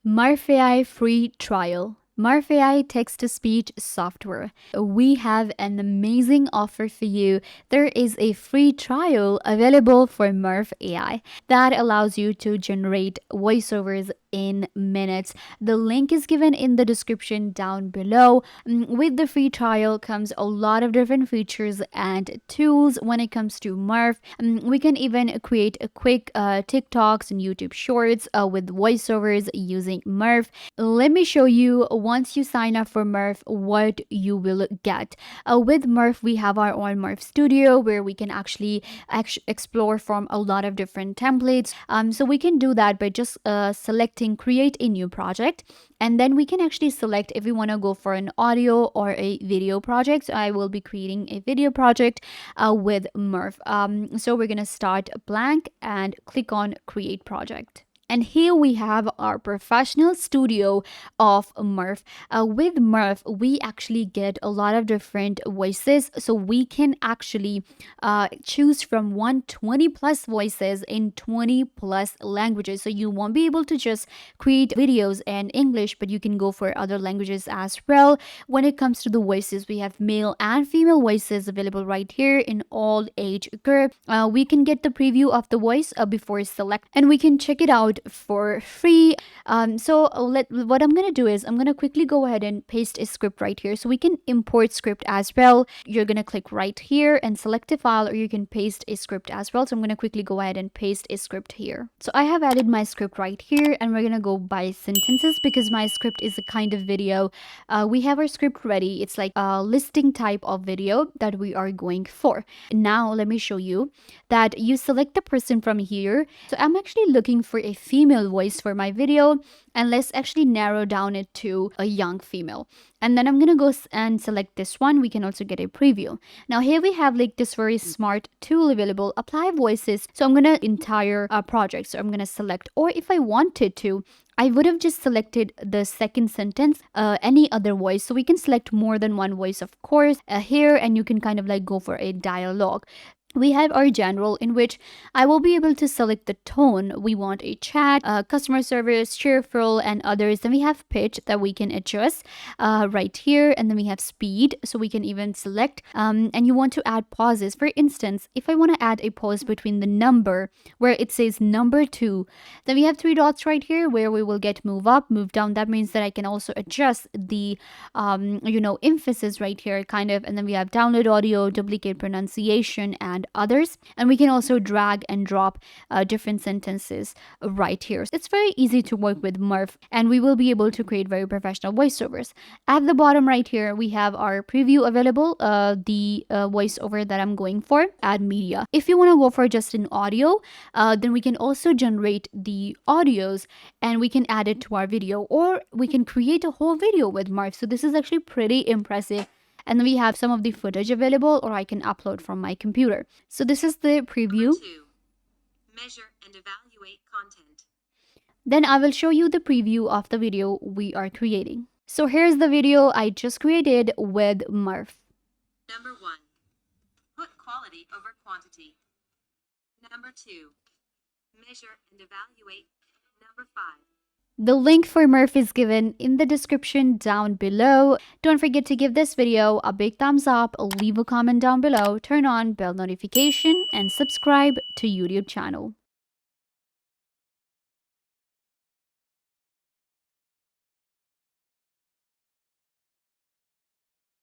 Murf AI free trial. Murf AI text-to-speech software. We have an amazing offer for you. There is a free trial available for Murf AI that allows you to generate voiceovers in minutes. The link is given in the description down below. With the free trial comes a lot of different features and tools when it comes to Murf. We can even create a quick TikToks and YouTube shorts with voiceovers using Murf. Let me show you once you sign up for Murf what you will get. With Murf, we have our own Murf Studio where we can actually explore from a lot of different templates. So we can do that by just selecting create a new project, and then we can actually select if we want to go for an audio or a video project. So I will be creating a video project with Murf. So we're gonna start blank and click on create project. And here we have our professional studio of Murf. With Murf, we actually get a lot of different voices. So we can actually choose from 120 plus voices in 20 plus languages. So you won't be able to just create videos in English, but you can go for other languages as well. When it comes to the voices, we have male and female voices available right here in all age group. We can get the preview of the voice before select, and we can check it out for free. What I'm gonna do is I'm gonna quickly go ahead and paste a script right here, so we can import script as well. You're gonna click right here and select a file, or you can paste a script as well. So I'm gonna quickly go ahead and paste a script here. So I have added my script right here, and we're gonna go by sentences because my script is a kind of video. We have our script ready. It's like a listing type of video that we are going for. Now let me show you that you select the person from here. So I'm actually looking for a female voice for my video, and let's actually narrow down it to a young female. And then I'm gonna go and select this one. We can also get a preview. Now here we have like this very smart tool available, apply voices. So I'm gonna entire project. So I'm gonna select, or if I wanted to, I would have just selected the second sentence, any other voice. So we can select more than one voice, of course, here, and you can kind of like go for a dialogue. We have our general, in which I will be able to select the tone. We want a chat, customer service, cheerful, and others. Then we have pitch that we can adjust right here. And then we have speed, so we can even select. And you want to add pauses. For instance, if I want to add a pause between the number where it says number 2, then we have 3 dots right here where we will get move up, move down. That means that I can also adjust the, emphasis right here, kind of. And then we have download audio, duplicate pronunciation, and others. And we can also drag and drop different sentences right here. It's very easy to work with Murf, and we will be able to create very professional voiceovers. At the bottom right here, we have our preview available, the voiceover that I'm going for, add media. If you want to go for just an audio, then we can also generate the audios and we can add it to our video, or we can create a whole video with Murf. So this is actually pretty impressive. And then we have some of the footage available, or I can upload from my computer. So this is the preview. Measure and evaluate content. Then I will show you the preview of the video we are creating. So here's the video I just created with Murf. Number 1. Put quality over quantity. Number 2. Measure and evaluate. Number 5. The link for Murf is given in the description down below. Don't forget to give this video a big thumbs up, leave a comment down below, turn on bell notification, and subscribe to YouTube channel.